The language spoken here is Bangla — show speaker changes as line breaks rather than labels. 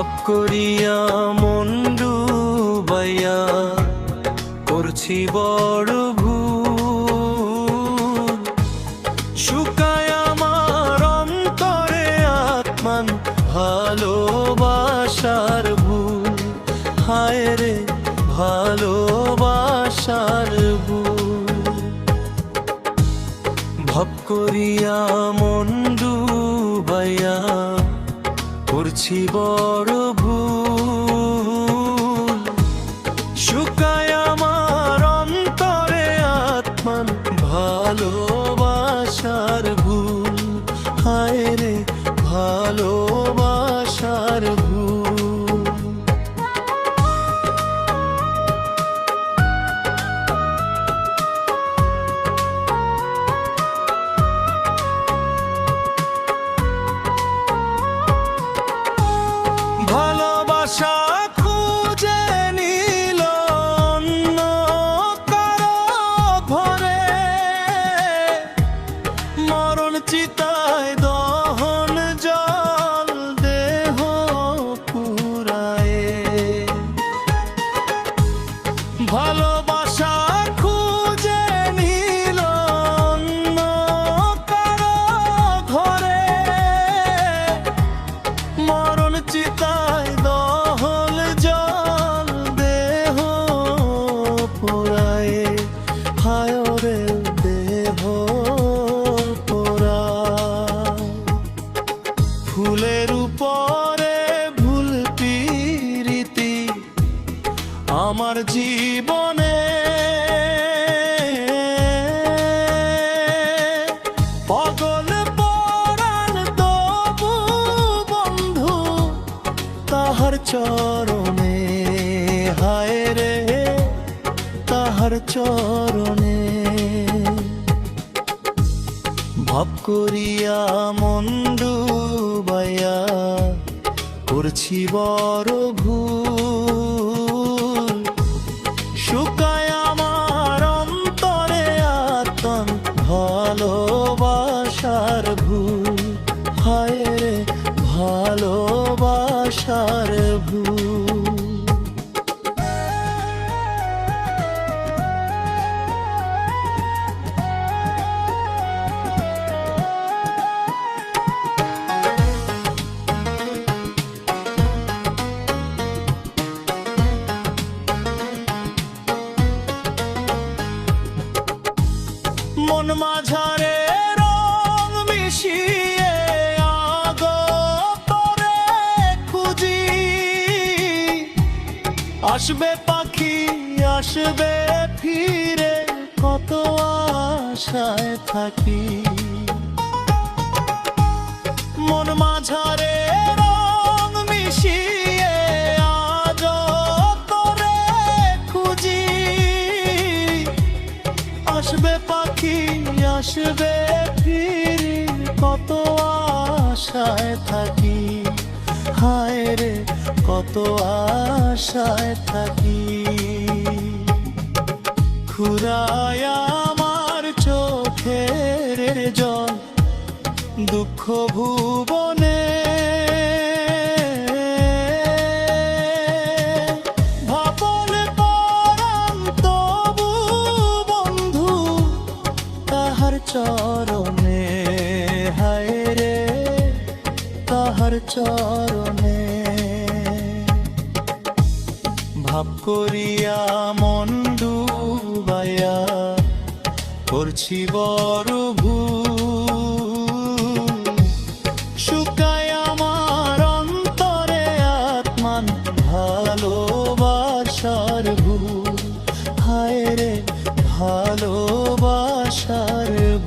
ভাব করিয়া মন ডুবাইয়া করছি বড় ভুল। শুকায় আমার অন্তরে আত্মান ভালোবাসার ভুল। হায় রে ভালোবাসার ভুল। ভাব করিয়া মন ডুবাইয়া করছি বড় ভুল। শুকায় আমার অন্তরে আত্মান ভালোবাসার ভুল। হায় রে ভালোবাসার ভুল। ভালোবাসা খুঁজে নিল অন্য কারো ঘরে। মরণ চিতায় দহন জল দেহ পুরায়ে। ভালোবাসা খুঁজে নিল অন্য কারো ঘরে। মরণ চিতায় দহল জল দেহ পোড়ায়ে। হায় রে দেহ পোড়া। ফুলের উপরে ভুল প্রীতি আমার জীবনে। পাগল পরাণ তবু বন্ধু তাহার চরণে। হায় রে তাহার চরণে। ভাব করিয়া মন ডুবাইয়া করছি বড় ভুল। শুকায় আমার অন্তরে আত্মান ভালোবাসার ভুল। হায় রে ভালোবাসার ভুল। মন মাঝারে রং মিশিয়ে আগতরে খুঁজি। আসবে পাখি আসবে ফিরে কত আশায় থাকি। মন মাঝারে রং মিশিয়ে আগতরে খুঁজি। আসবে পাখি আসবে ফিরে কত আশায় থাকি। হায় রে কত আশায় থাকি। ফুরায় আমার চোখের জল দুঃখ ভুবনে। ভাবল পরাণ তবু বন্ধু তাহার চরণে। হায় রে তাহার চরণে। ভাব করিয়া মন ডুবাইয়া করছি বড়